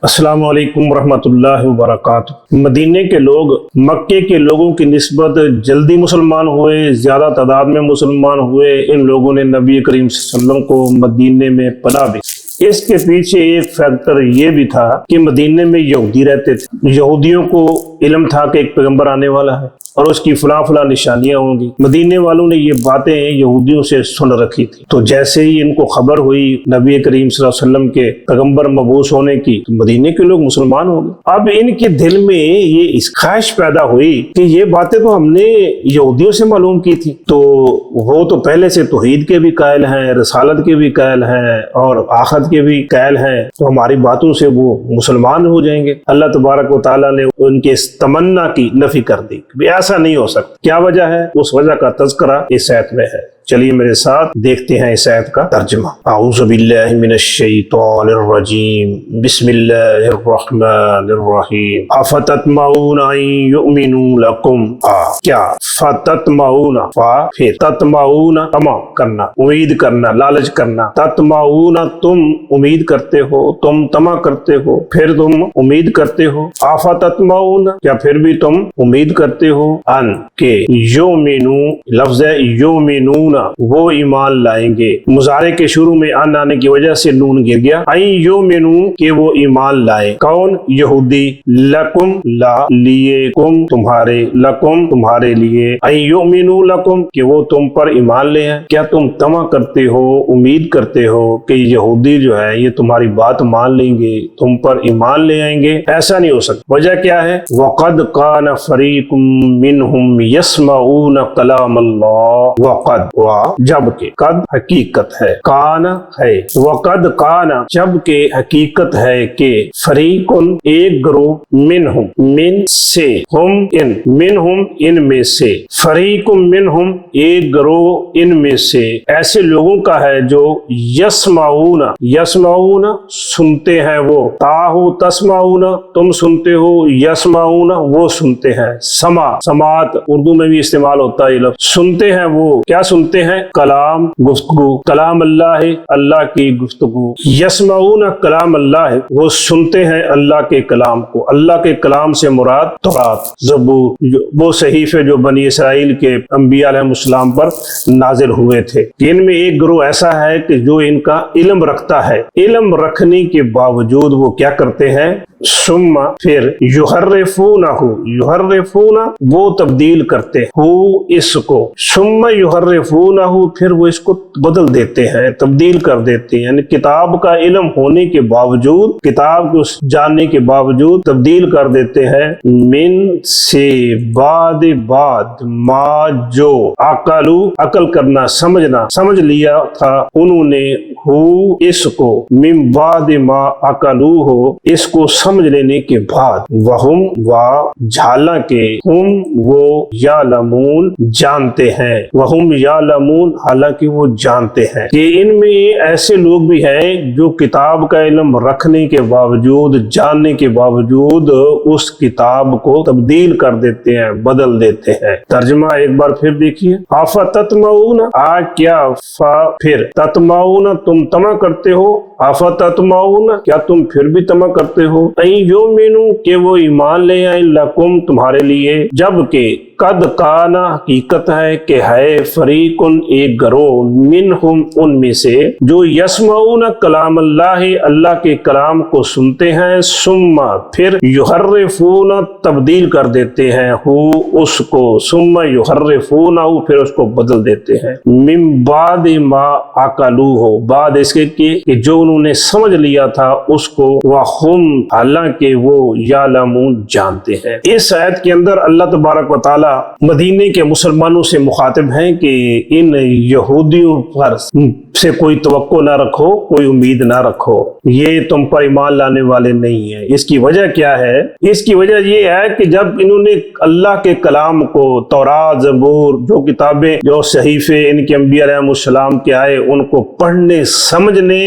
السلام علیکم ورحمۃ اللہ وبرکاتہ۔ مدینے کے لوگ مکے کے لوگوں کی نسبت جلدی مسلمان ہوئے، زیادہ تعداد میں مسلمان ہوئے۔ ان لوگوں نے نبی کریم صلی اللہ علیہ وسلم کو مدینے میں پناہ دی۔ اس کے پیچھے ایک فیکٹر یہ بھی تھا کہ مدینے میں یہودی رہتے تھے۔ یہودیوں کو علم تھا کہ ایک پیغمبر آنے والا ہے اور اس کی فلاں فلاں نشانیاں ہوں گی۔ مدینے والوں نے یہ باتیں یہودیوں سے سن رکھی تھی، تو جیسے ہی ان کو خبر ہوئی نبی کریم صلی اللہ علیہ وسلم کے پیغمبر مبعوث ہونے کی، تو مدینے کے لوگ مسلمان ہو گئے۔ اب ان کے دل میں یہ اس خواہش پیدا ہوئی کہ یہ باتیں تو ہم نے یہودیوں سے معلوم کی تھی، تو وہ تو پہلے سے توحید کے بھی قائل ہیں، رسالت کے بھی قائل ہیں اور آخرت کے بھی قائل ہیں، تو ہماری باتوں سے وہ مسلمان ہو جائیں گے۔ اللہ تبارک و تعالیٰ نے ان کے اس تمنا کی نفی کر دی، ایسا نہیں ہو سکتا۔ کیا وجہ ہے؟ اس وجہ کا تذکرہ اس آیت میں ہے۔ چلیے میرے ساتھ دیکھتے ہیں اس آیت کا ترجمہ۔ اعوذ باللہ من الشیطان الرجیم، بسم اللہ الرحمن الرحیم۔ افتطمعون ان یؤمنوا لکم، کیا فتطمعون، پھر تطمعون طمع کرنا، امید کرنا، لالچ کرنا۔ تطمعون تم امید کرتے ہو، تم طمع کرتے ہو، پھر تم امید کرتے ہو۔ افتطمعون، کیا پھر بھی تم امید کرتے ہو، ان کہ یؤمنوا، لفظ ہے یؤمنون، وہ ایمان لائیں گے۔ مضارع کے شروع میں ان آنے کی وجہ سے نون گر گیا۔ این یؤمنوا، کہ وہ ایمان لائیں۔ کون؟ یہودی۔ لکم، لا، لیے، کم، تمہارے، لکم، تمہارے لیے۔ این یؤمنوا لکم، کہ وہ تم پر ایمان لے آئیں۔ کیا تم طمع کرتے ہو، امید کرتے ہو کہ یہودی جو ہے یہ تمہاری بات مان لیں گے، تم پر ایمان لے آئیں گے؟ ایسا نہیں ہو سکتا۔ وجہ کیا ہے؟ وقد کان فریق منہم یسمعون کلام اللہ، وقد، جب کہ، قد حقیقت ہے، کان ہے، وقد کان جب کہ حقیقت ہے کہ فریقن ایک گروہ، منہم من سے، ہم ان، منہم ان میں سے، فریقن منہم ایک گروہ ان میں سے، ایسے لوگوں کا ہے جو یسمعون، یسمعون سنتے ہیں وہ، تاہو تسمعون تم سنتے ہو، یسمعون وہ سنتے ہیں۔ سما، سماعت اردو میں بھی استعمال ہوتا ہے یہ لفظ۔ سنتے ہیں وہ، کیا سنتے ہیں؟ کلام، گفتگو، کلام اللہ ہے، اللہ کی گفتگو۔ یسمعون کلام اللہ ہے، وہ سنتے ہیں اللہ کے کلام کو۔ اللہ کے کلام سے مراد تورات، زبور، وہ صحیفے جو بنی اسرائیل کے انبیاء علیہ السلام پر نازل ہوئے تھے۔ ان میں ایک گروہ ایسا ہے کہ جو ان کا علم رکھتا ہے، علم رکھنے کے باوجود وہ کیا کرتے ہیں؟ ثم، پھر، یحرفونہ، یحرفون وہ تبدیل کرتے ہو اس کو، ثم یحرفونہ پھر وہ اس کو بدل دیتے ہیں، تبدیل کر دیتے ہیں۔ یعنی کتاب کا علم ہونے کے باوجود، کتاب کو جاننے کے باوجود تبدیل کر دیتے ہیں۔ من سے، بعد، بعد، ما جو، عقلو عقل کرنا، سمجھنا، سمجھ لیا تھا انہوں نے، ہو اس کو، من بعد ما عقلو ہو اس کو سمجھ لینے کے بعد، وہم و حالانکہ، ہم وہ، یعلمون جانتے ہیں، وہم یعلمون حالانکہ وہ جانتے ہیں کہ ان میں ایسے لوگ بھی ہیں جو کتاب کا علم رکھنے کے باوجود، جاننے کے باوجود اس کتاب کو تبدیل کر دیتے ہیں، بدل دیتے ہیں۔ ترجمہ ایک بار پھر دیکھیے۔ افتطمعون، کیا، پھر، تطمعون تم طمع کرتے ہو، افتطمعون کیا تم پھر بھی طمع کرتے ہو، این یؤمنوا کہ وہ ایمان لے آئیں، لکم تمہارے لیے، جبکہ قد کان حقیقت ہے کہ ہے، فریقن ایک گروہ، منہم ان میں سے، جو یسمعون کلام اللہ اللہ کے کلام کو سنتے ہیں، ثم پھر، یحرفون تبدیل کر دیتے ہیں، ہو اس کو، ثم یحرفون پھر اس کو بدل دیتے ہیں، من بعد ما عقلوہ بعد اس کے کہ جو انہوں نے سمجھ لیا تھا اس کو، وہم حالانکہ وہ، یعلمون جانتے ہیں۔ اس آیت کے اندر اللہ تبارک و تعالی مدینے کے مسلمانوں سے مخاطب ہیں کہ ان یہودیوں پر سے کوئی توقع نہ رکھو، کوئی امید نہ رکھو، یہ تم پر ایمان لانے والے نہیں ہیں۔ اس کی وجہ کیا ہے؟ اس کی وجہ یہ ہے کہ جب انہوں نے اللہ کے کلام کو، تورات، زبور، جو کتابیں، جو صحیفے ان کے انبیاء علیہ السلام کے آئے، ان کو پڑھنے، سمجھنے،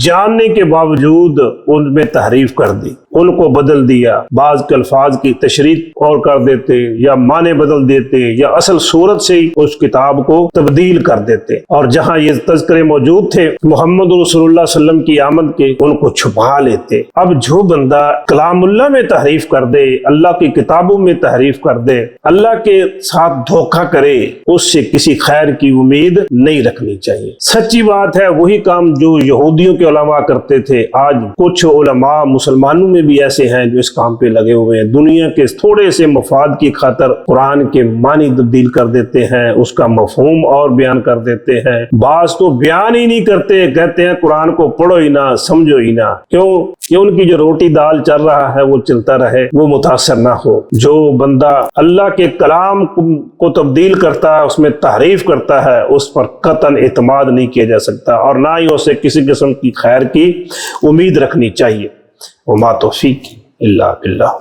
جاننے کے باوجود ان میں تحریف کر دی، ان کو بدل دیا، بعض کے الفاظ کی تشریح اور کر دیتے یا معنی بدل دیتے یا اصل صورت سے ہی اس کتاب کو تبدیل کر دیتے، اور جہاں یہ تذکرے موجود تھے محمد رسول اللہ صلی اللہ علیہ وسلم کی آمد کے ان کو چھپا لیتے۔ اب جو بندہ کلام اللہ میں تحریف کر دے، اللہ کی کتابوں میں تحریف کر دے، اللہ کے ساتھ دھوکہ کرے، اس سے کسی خیر کی امید نہیں رکھنی چاہیے۔ سچی بات ہے وہی کام جو یہودیوں کے علماء کرتے تھے، آج کچھ علماء مسلمانوں میں بھی ایسے ہیں جو اس کام پہ لگے ہوئے ہیں، دنیا کے تھوڑے سے مفاد کی خاطر قرآن کے معنی تبدیل کر دیتے ہیں، اس کا مفہوم اور بیان کر دیتے ہیں، بعض تو بیان ہی نہیں کرتے، کہتے ہیں قرآن کو پڑھو ہی نہ، سمجھو ہی نہ، کیوں کہ ان کی جو روٹی دال چل رہا ہے وہ چلتا رہے، وہ متاثر نہ ہو۔ جو بندہ اللہ کے کلام کو تبدیل کرتا ہے، اس میں تحریف کرتا ہے، اس پر قطعاً اعتماد نہیں کیا جا سکتا، اور نہ ہی اسے کسی قسم کی خیر کی امید رکھنی چاہیے۔ وما توفیق الا باللہ۔